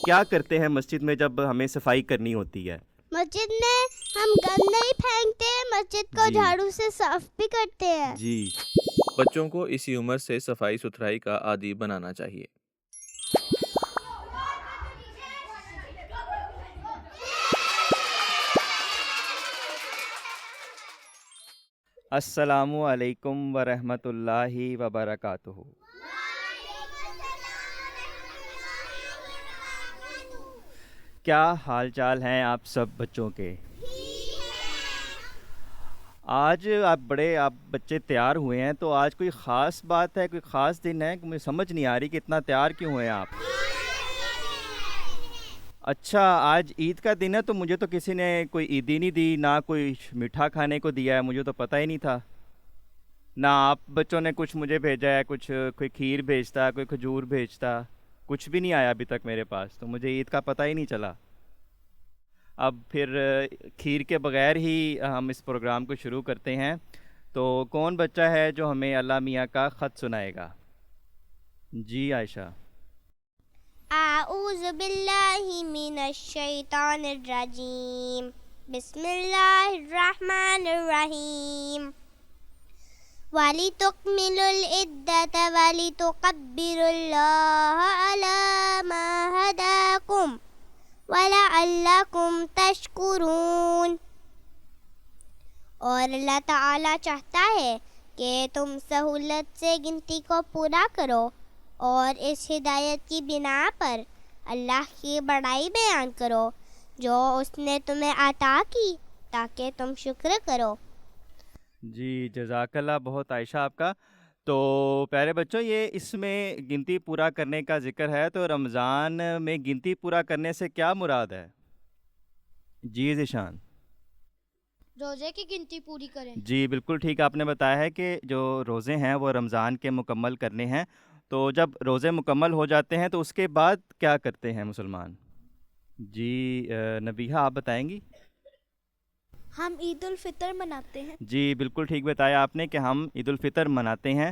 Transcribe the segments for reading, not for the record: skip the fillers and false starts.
کیا کرتے ہیں مسجد میں جب ہمیں صفائی کرنی ہوتی ہے؟ مسجد میں ہم گند نہیں پھینکتے، مسجد کو جی جھاڑو سے صاف بھی کرتے ہیں۔ جی بچوں کو اسی عمر سے صفائی ستھرائی کا عادی بنانا چاہیے۔ السلام علیکم ورحمۃ اللہ وبرکاتہ۔ کیا حال چال ہیں آپ سب بچوں کے؟ آج آپ بچے تیار ہوئے ہیں، تو آج کوئی خاص بات ہے، کوئی خاص دن ہے؟ مجھے سمجھ نہیں آ رہی کہ اتنا تیار کیوں ہوئے آپ؟ اچھا، آج عید کا دن ہے، تو مجھے تو کسی نے کوئی عیدی نہیں دی، نہ کوئی میٹھا کھانے کو دیا ہے، مجھے تو پتہ ہی نہیں تھا۔ نہ آپ بچوں نے کچھ مجھے بھیجا ہے، کوئی کھیر بھیجتا، کوئی کھجور بھیجتا، کچھ بھی نہیں آیا ابھی تک میرے پاس، تو مجھے عید کا پتہ ہی نہیں چلا۔ اب پھر کھیر کے بغیر ہی ہم اس پروگرام کو شروع کرتے ہیں۔ تو کون بچہ ہے جو ہمیں اللہ میاں کا خط سنائے گا؟ جی عائشہ۔ اعوذ باللہ من الشیطان الرجیم، بسم اللہ الرحمن الرحیم۔ وَلِتُكْمِلُوا الْعِدَّةَ وَلِتُكَبِّرُوا اللَّهَ عَلَى مَا هَدَاكُمْ وَلَعَلَّكُمْ تَشْكُرُونَ۔ اور اللہ تعالیٰ چاہتا ہے کہ تم سہولت سے گنتی کو پورا کرو اور اس ہدایت کی بنا پر اللہ کی بڑائی بیان کرو جو اس نے تمہیں عطا کی، تاکہ تم شکر کرو۔ جی جزاک اللہ بہت عائشہ آپ کا۔ تو پیارے بچوں، یہ اس میں گنتی پورا کرنے کا ذکر ہے، تو رمضان میں گنتی پورا کرنے سے کیا مراد ہے؟ جی ذیشان۔ روزے کی گنتی پوری کریں۔ جی بالکل ٹھیک آپ نے بتایا ہے کہ جو روزے ہیں وہ رمضان کے مکمل کرنے ہیں۔ تو جب روزے مکمل ہو جاتے ہیں تو اس کے بعد کیا کرتے ہیں مسلمان؟ جی نبیہہ آپ بتائیں گی؟ ہم عید الفطر مناتے ہیں۔ جی بالکل ٹھیک بتایا آپ نے کہ ہم عید الفطر مناتے ہیں۔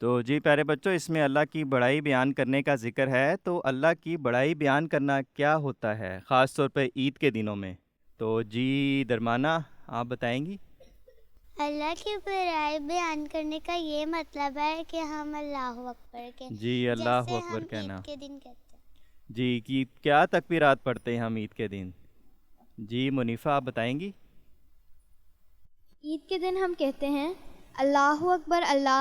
تو جی پیارے بچوں، اس میں اللہ کی بڑائی بیان کرنے کا ذکر ہے، تو اللہ کی بڑائی بیان کرنا کیا ہوتا ہے خاص طور پہ عید کے دنوں میں؟ تو جی درمانہ آپ بتائیں گی؟ اللہ کی بڑائی بیان کرنے کا یہ مطلب ہے کہ ہم اللہ اکبر کے، جی اللہ جیسے اکبر ہم کہنا۔ عید کے دن کہتے ہیں۔ جی کیا تکبیرات پڑھتے ہیں ہم عید کے دن؟ جی منیفہ آپ بتائیں گی؟ عید کے دن ہم کہتے ہیں اللہ اکبر لا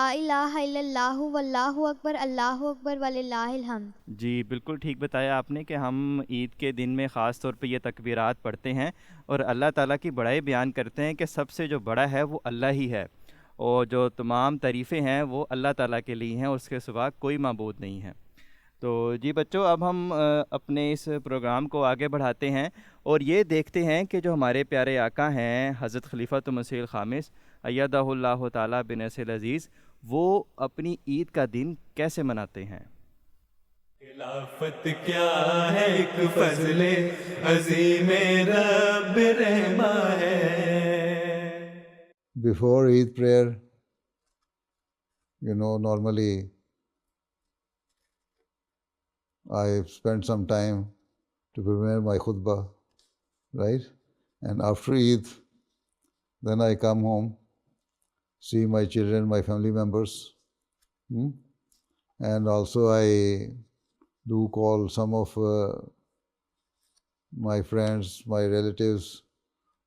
الہ الا اللہ واللہ اکبر وللہ الحمد۔ جی بالکل ٹھیک بتایا آپ نے کہ ہم عید کے دن میں خاص طور پہ یہ تکبیرات پڑھتے ہیں اور اللہ تعالیٰ کی بڑائی بیان کرتے ہیں کہ سب سے جو بڑا ہے وہ اللہ ہی ہے، اور جو تمام تعریفیں ہیں وہ اللہ تعالیٰ کے لیے ہیں، اور اس کے سوا کوئی معبود نہیں ہے۔ تو جی بچوں، اب ہم اپنے اس پروگرام کو آگے بڑھاتے ہیں اور یہ دیکھتے ہیں کہ جو ہمارے پیارے آقا ہیں حضرت خلیفۃ المسیح الخامس ایدہ اللہ تعالیٰ بنصر العزیز، وہ اپنی عید کا دن کیسے مناتے ہیں۔ خلافت کیا ہے ایک فضل عظیم رب رحمہ ہے۔ Before Eid prayer, normally I spend some time to prepare my khutbah, right? And after Eid, then I come home, see my children, my family members, and also I do call some of my friends, my relatives,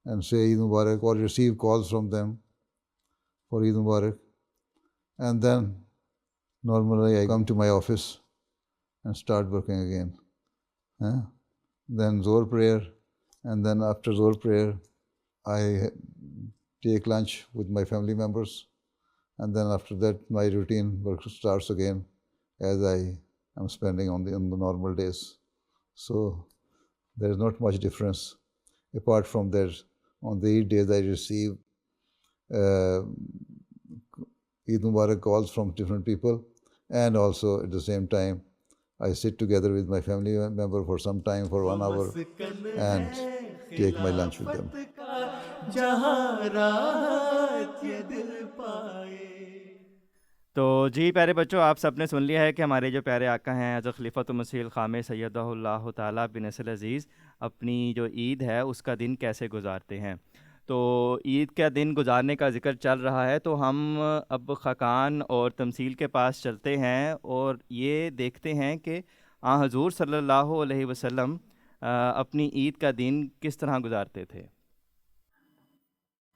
and say Eid Mubarak, or receive calls from them for Eid Mubarak. And then normally I come to my office and start working again. Then Zohr prayer, and then after Zohr prayer, I take lunch with my family members, and then after that my routine work starts again as I am spending on the normal days. So there is not much difference. Apart from that, on the Eid days I receive Eid Mubarak calls from different people, and also at the same time I sit together with my family member for some time, for 1 hour, and take my lunch with them. جہاں راحت یہ دل پائے۔ تو جی پیارے بچوں، آپ سب نے سن لیا ہے کہ ہمارے جو پیارے آقا ہیں حضرت خلیفۃ المسیح الخامس سیدہ اللہ تعالیٰ بنصر العزیز اپنی جو عید ہے اس کا دن کیسے گزارتے ہیں۔ تو عید کا دن گزارنے کا ذکر چل رہا ہے، تو ہم اب خاقان اور تمثیل کے پاس چلتے ہیں اور یہ دیکھتے ہیں کہ حضور صلی اللہ علیہ وسلم اپنی عید کا دن کس طرح گزارتے تھے۔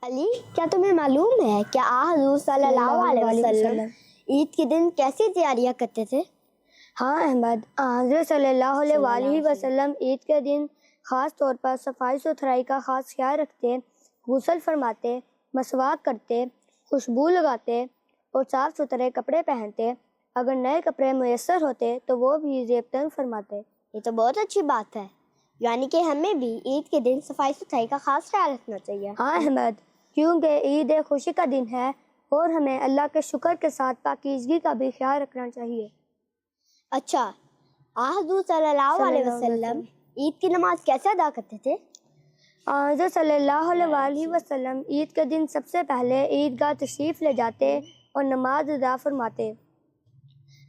علی، کیا تمہیں معلوم ہے کہ حضور صلی اللہ علیہ وسلم عید کے دن کیسی تیاریاں کرتے تھے؟ ہاں احمد، حضرت صلی اللہ علیہ وآلہ وسلم عید کے دن خاص طور پر صفائی ستھرائی کا خاص خیال رکھتے، غسل فرماتے، مسواک کرتے، خوشبو لگاتے اور صاف ستھرے کپڑے پہنتے۔ اگر نئے کپڑے میسر ہوتے تو وہ بھی زیب تن فرماتے۔ یہ تو بہت اچھی بات ہے، یعنی کہ ہمیں بھی عید کے دن صفائی ستھرائی کا خاص خیال رکھنا چاہیے۔ ہاں احمد، کیونکہ عید ایک خوشی کا دن ہے اور ہمیں اللہ کے شکر کے ساتھ پاکیزگی کا بھی خیال رکھنا چاہیے۔ اچھا، حضور صلی اللہ علیہ وسلم عید کی نماز کیسے ادا کرتے تھے؟ حضرت صلی اللہ علیہ وآلہ وسلم عید کے دن سب سے پہلے عیدگاہ تشریف لے جاتے اور نماز ادا فرماتے۔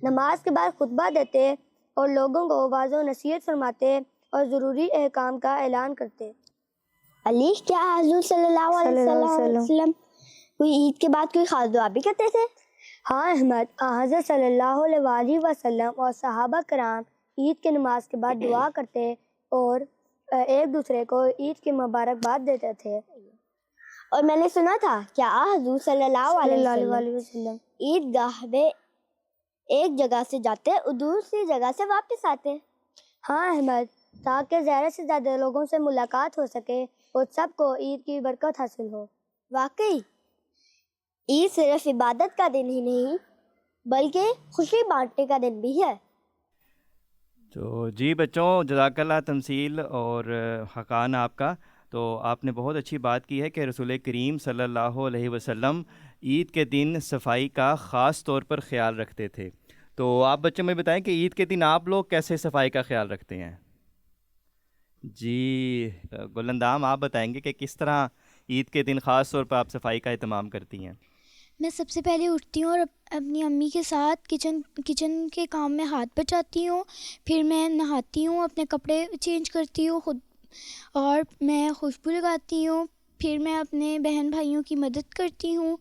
نماز کے بعد خطبہ دیتے اور لوگوں کو واعظ و نصیحت فرماتے اور ضروری احکام کا اعلان کرتے۔ علی، کیا حضور صلی اللہ علیہ وسلم کوئی عید کے بعد کوئی خاص دعا بھی کرتے تھے؟ ہاں احمد، حضرت صلی اللہ علیہ وآلہ وسلم اور صحابہ کرام عید کی نماز کے بعد دعا کرتے اور ایک دوسرے کو عید کی مبارکباد دیتے تھے۔ اور میں نے سنا تھا کہ حضور صلی اللہ علیہ وسلم عیدگاہ میں ایک جگہ سے جاتے اور دوسری جگہ سے واپس آتے۔ ہاں احمد، تاکہ زیادہ سے زیادہ لوگوں سے ملاقات ہو سکے اور سب کو عید کی برکت حاصل ہو۔ واقعی عید صرف عبادت کا دن ہی نہیں بلکہ خوشی بانٹنے کا دن بھی ہے۔ تو جی بچوں، جزاک اللہ تمثیل اور حقان آپ کا۔ تو آپ نے بہت اچھی بات کی ہے کہ رسول کریم صلی اللہ علیہ وسلم عید کے دن صفائی کا خاص طور پر خیال رکھتے تھے۔ تو آپ بچوں میں بتائیں کہ عید کے دن آپ لوگ کیسے صفائی کا خیال رکھتے ہیں؟ جی گلندام، آپ بتائیں گے کہ کس طرح عید کے دن خاص طور پر آپ صفائی کا اہتمام کرتی ہیں؟ میں سب سے پہلے اٹھتی ہوں اور اپنی امی کے ساتھ کچن کے کام میں ہاتھ بٹاتی ہوں، پھر میں نہاتی ہوں، اپنے کپڑے چینج کرتی ہوں خود، اور میں خوشبو لگاتی ہوں، پھر میں اپنے بہن بھائیوں کی مدد کرتی ہوں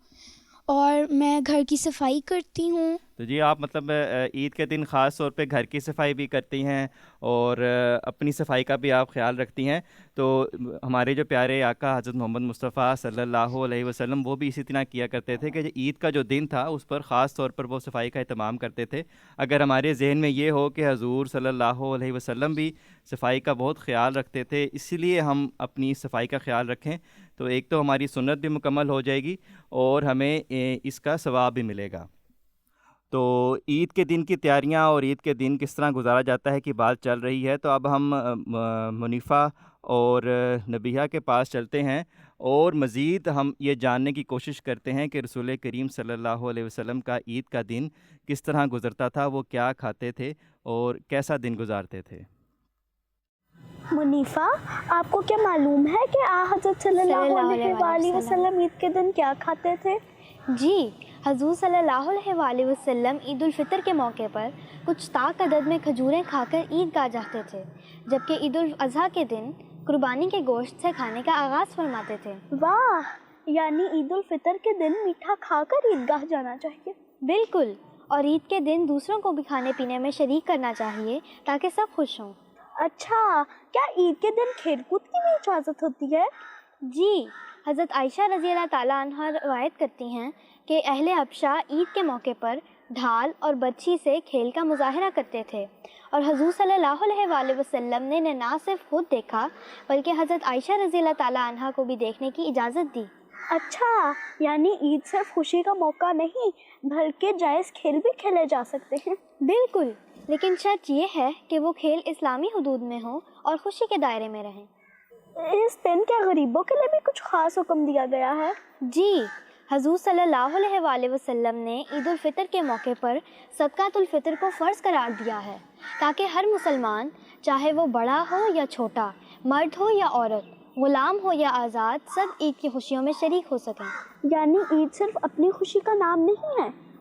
اور میں گھر کی صفائی کرتی ہوں۔ تو جی آپ مطلب عید کے دن خاص طور پہ گھر کی صفائی بھی کرتی ہیں اور اپنی صفائی کا بھی آپ خیال رکھتی ہیں۔ تو ہمارے جو پیارے آقا حضرت محمد مصطفیٰ صلی اللہ علیہ وسلم وہ بھی اسی طرح کیا کرتے تھے کہ عید کا جو دن تھا اس پر خاص طور پر وہ صفائی کا اہتمام کرتے تھے۔ اگر ہمارے ذہن میں یہ ہو کہ حضور صلی اللہ علیہ وسلم بھی صفائی کا بہت خیال رکھتے تھے، اسی لیے ہم اپنی صفائی کا خیال رکھیں، تو ایک تو ہماری سنت بھی مکمل ہو جائے گی اور ہمیں اس کا ثواب بھی ملے گا۔ تو عید کے دن کی تیاریاں اور عید کے دن کس طرح گزارا جاتا ہے کہ بات چل رہی ہے، تو اب ہم منیفہ اور نبیہہ کے پاس چلتے ہیں اور مزید ہم یہ جاننے کی کوشش کرتے ہیں کہ رسول کریم صلی اللہ علیہ وسلم کا عید کا دن کس طرح گزرتا تھا، وہ کیا کھاتے تھے اور کیسا دن گزارتے تھے۔ منیفہ، آپ کو کیا معلوم ہے کہ حضرت صلی اللہ علیہ وآلہ وسلم عید کے دن کیا کھاتے تھے؟ جی، حضور صلی اللہ علیہ وآلہ وسلم عید الفطر کے موقع پر کچھ طاق عدد میں کھجوریں کھا کر عید گاہ جاتے تھے، جبکہ عید الاضحیٰ کے دن قربانی کے گوشت سے کھانے کا آغاز فرماتے تھے۔ واہ، یعنی عید الفطر کے دن میٹھا کھا کر عید گاہ جانا چاہیے۔ بالکل، اور عید کے دن دوسروں کو بھی کھانے پینے میں شریک کرنا چاہیے تاکہ سب خوش ہوں۔ اچھا، کیا عید کے دن کھیل کود کی بھی اجازت ہوتی ہے؟ جی، حضرت عائشہ رضی اللہ تعالیٰ عنہ روایت کرتی ہیں کہ اہل حبشہ عید کے موقع پر ڈھال اور برچھی سے کھیل کا مظاہرہ کرتے تھے، اور حضور صلی اللہ علیہ وآلہ وسلم نے نہ صرف خود دیکھا بلکہ حضرت عائشہ رضی اللہ تعالیٰ عنہ کو بھی دیکھنے کی اجازت دی۔ اچھا، یعنی عید صرف خوشی کا موقع نہیں بلکہ جائز کھیل بھی کھیلے جا سکتے ہیں۔ بالکل، لیکن شرط یہ ہے کہ وہ کھیل اسلامی حدود میں ہوں اور خوشی کے دائرے میں رہیں۔ اس دن کیا غریبوں کے لیے بھی کچھ خاص حکم دیا گیا ہے؟ جی، حضور صلی اللہ علیہ وآلہ وسلم نے عید الفطر کے موقع پر صدقۃ الفطر کو فرض قرار دیا ہے تاکہ ہر مسلمان، چاہے وہ بڑا ہو یا چھوٹا، مرد ہو یا عورت، غلام ہو یا آزاد، سب عید کی خوشیوں میں شریک ہو سکیں۔ یعنی عید صرف اپنی خوشی کا نام نہیں ہے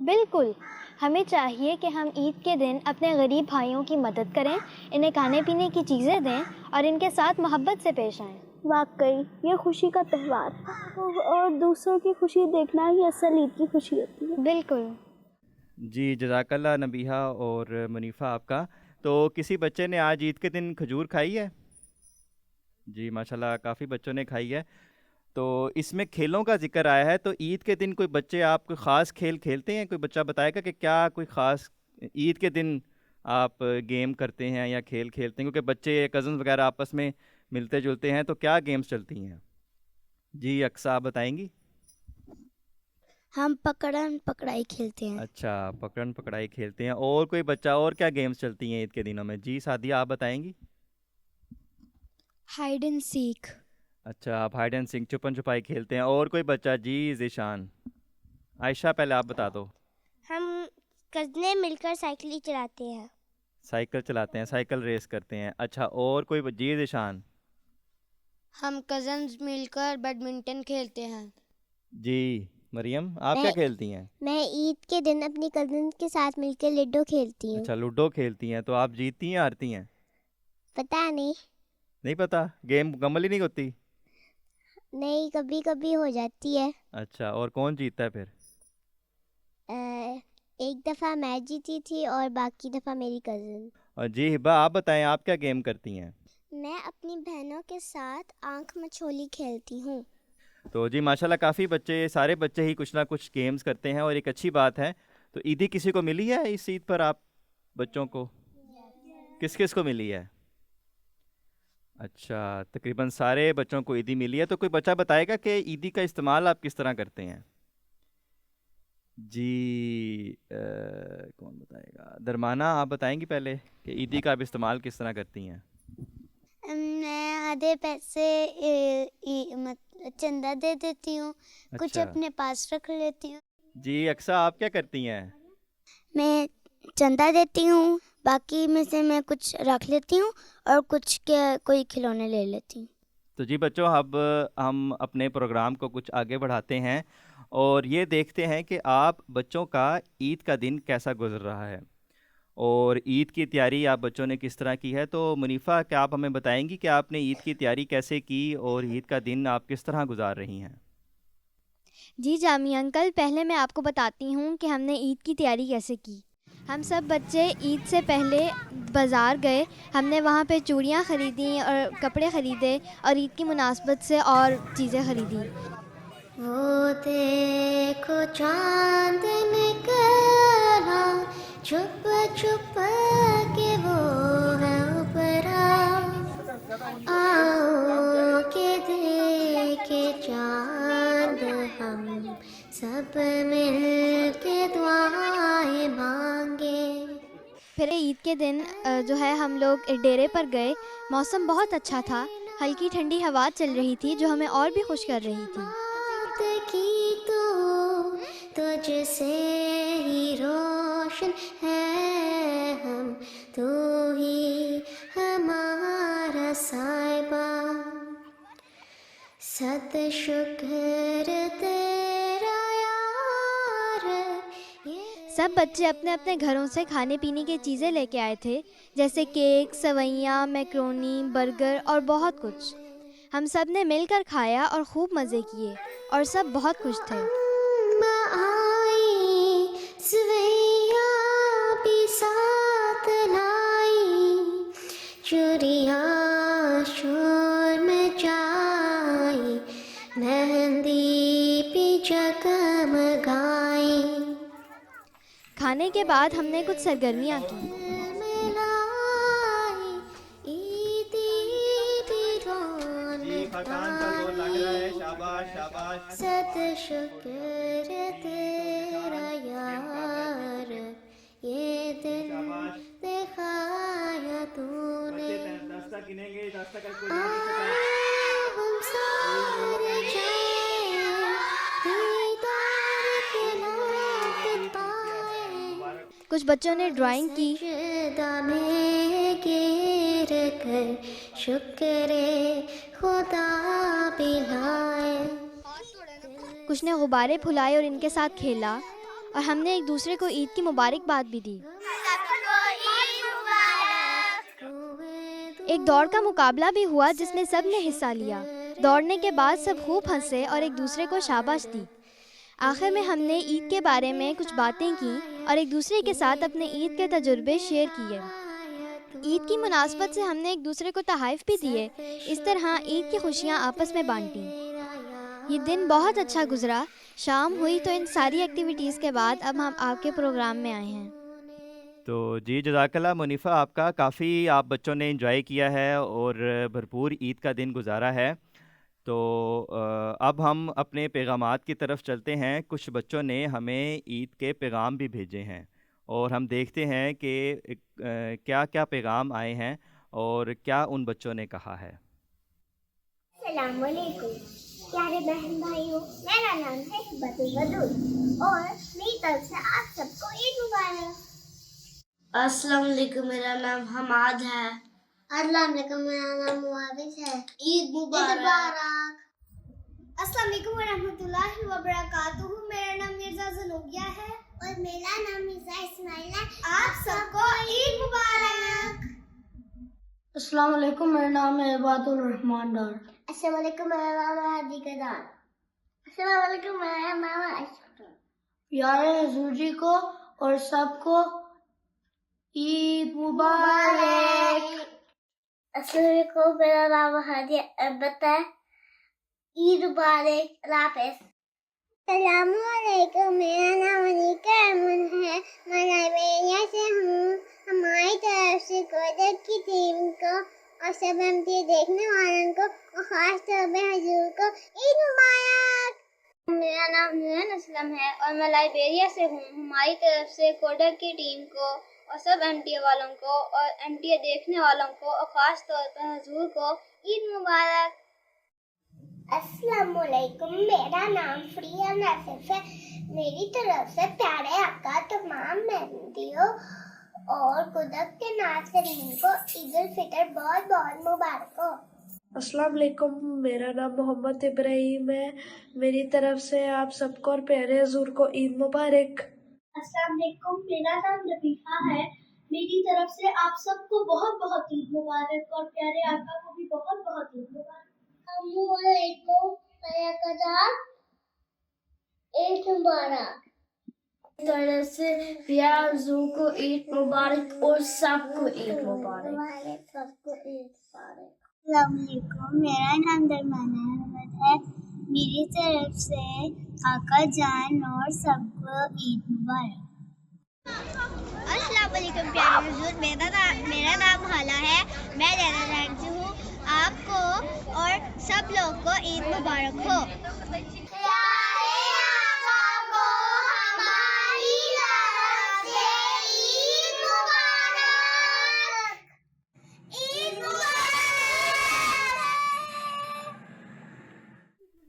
بالکل، ہمیں چاہیے کہ ہم عید کے دن اپنے غریب بھائیوں کی مدد کریں، انہیں کھانے پینے کی چیزیں دیں اور ان کے ساتھ محبت سے پیش آئیں۔ واقعی یہ خوشی کا تہوار ہے اور دوسروں کی خوشی دیکھنا ہی اصل عید کی خوشی ہوتی ہے۔ بالکل۔ جی جزاک اللہ نبیہہ اور منیفہ آپ کا۔ تو کسی بچے نے آج عید کے دن کھجور کھائی ہے؟ جی ماشاءاللہ کافی بچوں نے کھائی ہے۔ تو اس میں کھیلوں کا ذکر آیا ہے، تو عید کے دن کوئی بچے آپ کوئی خاص کھیل کھیلتے ہیں؟ کوئی بچہ بتائے گا کہ کیا کوئی خاص عید کے دن آپ گیم کرتے ہیں یا کھیل کھیلتے ہیں؟ کیونکہ بچے کزنز وغیرہ آپس میں ملتے جلتے ہیں، تو کیا گیمز چلتی ہیں؟ جی اقصیٰ آپ بتائیں گی؟ ہم پکڑن پکڑائی کھیلتے ہیں۔ اچھا پکڑن پکڑائی کھیلتے ہیں۔ اور کوئی بچہ اور کیا گیمز چلتی ہیں عید کے دنوں میں؟ جی سعدیہ آپ بتائیں گی؟ Hide and seek. اچھا آپ ہائیڈ اینڈ سیک چھپن چھپائی کھیلتے ہیں۔ اور کوئی بچہ؟ جی ذیشان۔ عائشہ پہلے آپ بتا دو۔ ہم کزنیں مل کر سائیکل چلاتے ہیں۔ سائیکل چلاتے ہیں، سائیکل ریس کرتے ہیں۔ اچھا اور کوئی جی ذیشان؟ ہم کزنز مل کر بیڈمنٹن کھیلتے ہیں۔ جی مریم آپ کیا کھیلتی ہیں؟ میں عید کے دن اپنی کزن کے ساتھ مل کر لڈو کھیلتی ہوں۔ اچھا لوڈو کھیلتی ہیں، تو آپ جیتتی ہیں ہارتی ہیں؟ پتہ نہیں، نہیں پتہ، گیم مکمل ہی نہیں ہوتی؟ نہیں کبھی کبھی ہو جاتی ہے۔ اچھا اور کون جیتتا ہے پھر؟ ایک دفعہ میں جیتی تھی اور باقی دفعہ میری کزن۔ اور جی ہبا آپ بتائیں آپ کیا گیم کرتی ہیں؟ میں اپنی بہنوں کے ساتھ آنکھ مچھولی کھیلتی ہوں۔ تو جی ماشاءاللہ کافی بچے، سارے بچے ہی کچھ نہ کچھ گیمز کرتے ہیں اور ایک اچھی بات ہے۔ تو عیدی کسی کو ملی ہے اس عید پر آپ بچوں کو؟ کس کس کو ملی ہے؟ اچھا تقریباً سارے بچوں کو عیدی ملی ہے۔ تو کوئی بچہ بتائے گا کہ عیدی کا استعمال آپ کس طرح کرتے ہیں؟ جی کون بتائے گا؟ درمانہ آپ بتائیں گی پہلے کہ عیدی کا آپ استعمال کس طرح کرتی ہیں؟ میں آدھے پیسے چندہ دے دیتی ہوں، کچھ اچھا اپنے پاس رکھ لیتی ہوں۔ جی اقصیٰ آپ کیا کرتی ہیں؟ میں چندہ دیتی ہوں، باقی میں سے میں کچھ رکھ لیتی ہوں اور کچھ کے کوئی کھلونے لے لیتی ہوں۔ تو جی بچوں اب ہم اپنے پروگرام کو کچھ آگے بڑھاتے ہیں اور یہ دیکھتے ہیں کہ آپ بچوں کا عید کا دن کیسا گزر رہا ہے اور عید کی تیاری آپ بچوں نے کس طرح کی ہے۔ تو منیفہ کیا آپ ہمیں بتائیں گی کہ آپ نے عید کی تیاری کیسے کی اور عید کا دن آپ کس طرح گزار رہی ہیں؟ جی جامی انکل، پہلے میں آپ کو بتاتی ہوں کہ ہم نے عید کی تیاری کیسے کی۔ ہم سب بچے عید سے پہلے بازار گئے، ہم نے وہاں پہ چوڑیاں خریدیں اور کپڑے خریدے اور عید کی مناسبت سے اور چیزیں خریدیں۔ وہ دیکھو چاند نکلا چھپ چھپ کے وہ ہے اوپرا، آؤ کہ دیکھے چاند ہم سب مل کے دعائیں مانگے۔ پھر عید کے دن جو ہے ہم لوگ ڈیرے پر گئے، موسم بہت اچھا تھا، ہلکی ٹھنڈی ہوا چل رہی تھی جو ہمیں اور بھی خوش کر رہی تھی۔ کی تو تجھ سے ہی روشن ہے ہم، تو ہی ہمارا صاحبہ، صد شکر تیرا یار۔ سب بچے اپنے اپنے گھروں سے کھانے پینے کی چیزیں لے کے آئے تھے، جیسے کیک، سوئیاں، میکرونی، برگر اور بہت کچھ۔ ہم سب نے مل کر کھایا اور خوب مزے کیے اور سب بہت خوش تھے۔ سویاں بھی ساتھ لائی، چوڑیاں شور میں جائی، مہندی بھی جگمگائی۔ کھانے کے بعد ہم نے کچھ سرگرمیاں کی۔ صد شکر تیرا یار، یہ دن دکھایا تو نے، ہم سارے جائیں دیدار کے لائق پائیں۔ کچھ بچوں نے ڈرائنگ کی۔ سجدہ میں گر کر شکر خدا بھی لائے۔ کچھ نے غبارے پھلائے اور ان کے ساتھ کھیلا، اور ہم نے ایک دوسرے کو عید کی مبارکباد بھی دی۔ ایک دوڑ کا مقابلہ بھی ہوا جس میں سب نے حصہ لیا۔ دوڑنے کے بعد سب خوب ہنسے اور ایک دوسرے کو شاباش دی۔ آخر میں ہم نے عید کے بارے میں کچھ باتیں کی اور ایک دوسرے کے ساتھ اپنے عید کے تجربے شیئر کیے۔ عید کی مناسبت سے ہم نے ایک دوسرے کو تحائف بھی دیے۔ اس طرح عید کی خوشیاں آپس میں بانٹیں۔ یہ دن بہت اچھا گزرا۔ شام ہوئی تو ان ساری ایکٹیویٹیز کے بعد اب ہم آپ کے پروگرام میں آئے ہیں۔ تو جی جزاک اللہ منیفہ، آپ کا کافی آپ بچوں نے انجوائے کیا ہے اور بھرپور عید کا دن گزارا ہے۔ تو اب ہم اپنے پیغامات کی طرف چلتے ہیں۔ کچھ بچوں نے ہمیں عید کے پیغام بھی بھیجے ہیں اور ہم دیکھتے ہیں کہ کیا کیا پیغام آئے ہیں اور کیا ان بچوں نے کہا ہے۔ السلام علیکم پیارے بہن بھائیوں، میرا نام ہے ہبت الودود اور میری طرف سے آپ سب کو عید مبارک۔ السلام علیکم، میرا نام حماد ہے۔ السلام علیکم، میرا نام معاوض ہے۔ عید مبارک۔ السلام علیکم ورحمۃ اللہ وبرکاتہ، میرا نام مرزا زنوبیہ ہے اور میرا نام مرزا اسماعیل ہے۔ آپ سب کو عید مبارک۔ السلام علیکم، میرا نام ہے عباد الرحمان ڈار۔ السلام علیکم، میرا نام ہے حدیقہ دار۔ السلام علیکم، میرا نام ہے عائشہ۔ پیارے حضور جی کو اور سب کو عید مبارک۔ السلام علیکم، میرا نام ہادی احمد ہے۔ عید مبارک، اللہ حافظ۔ السلام علیکم، میرا نام انیکا امن ہے، میں لائبریریا سے ہوں۔ ہماری طرف سے کوڈک کی ٹیم کو اور سب امتی دیکھنے والوں کو اور خاص طور پہ حضور کو عید مبارک۔ میرا نام نورن اسلم ہے اور میں لائبریریا سے ہوں۔ ہماری طرف سے کوڈک کی ٹیم کو اور سب ایم ٹی اے والوں کو اور ایم ٹی اے دیکھنے والوں کو اور خاص طور پر حضور کو عید مبارک۔ السلام علیکم، میرا نام فریہ ناصف ہے۔ میری طرف سے پیارے آقا تمام مہمانوں اور کوڈک کے ناظرین کو عید الفطر بہت بہت مبارک ہو۔ السلام علیکم، میرا نام محمد ابراہیم ہے۔ میری طرف سے آپ سب کو اور پیارے حضور کو عید مبارک۔ السلام علیکم، میرا نام لطیفہ ہے۔ میری طرف سے آپ سب کو بہت بہت عید مبارک اور پیارے آقا کو بھی بہت بہت عید مبارک۔ السلام علیکم، عید مبارک۔ طرف سے پیارے حضور کو عید مبارک اور سب کو عید مبارک۔ سب کو عید مبارک۔ السلام علیکم، میرا نام درمانہ احمد ہے۔ میری طرف سے آقا جان اور سب کو عید مبارک۔ السلام علیکم پیارے حضور، میرا نام حالہ ہے، میں نیدرلینڈ سے ہوں۔ آپ کو اور سب لوگ کو عید مبارک ہو۔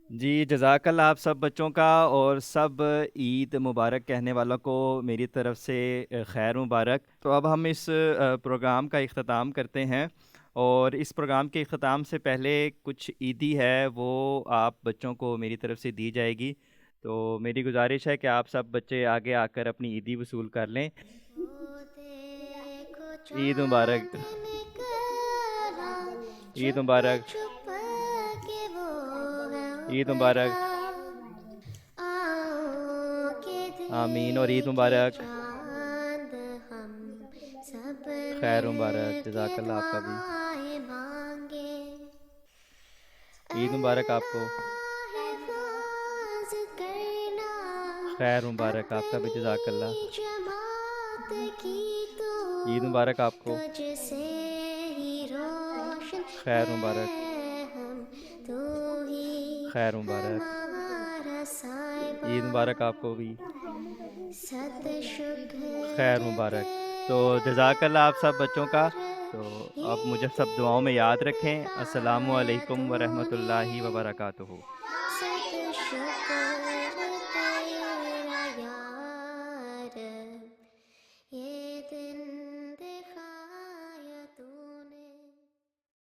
جی جزاک اللہ آپ سب بچوں کا، اور سب عید مبارک کہنے والوں کو میری طرف سے خیر مبارک۔ تو اب ہم اس پروگرام کا اختتام کرتے ہیں، اور اس پروگرام کے اختتام سے پہلے کچھ عیدی ہے وہ آپ بچوں کو میری طرف سے دی جائے گی۔ تو میری گزارش ہے کہ آپ سب بچے آگے آ کر اپنی عیدی وصول کر لیں۔ عید مبارک، عید مبارک، عید مبارک، آمین، اور عید مبارک، خیر مبارک، جزاک اللہ آپ کا بھی عید مبارک، آپ کو خیر مبارک، آپ کا بھی جزاک اللہ، عید مبارک، آپ کو خیر مبارک، خیر مبارک، عید مبارک، آپ کو بھی خیر مبارک۔ تو جزاک اللہ آپ سب بچوں کا۔ تو اب مجھے سب دعاؤں میں یاد رکھیں۔ السلام علیکم ورحمۃ اللہ وبرکاتہ۔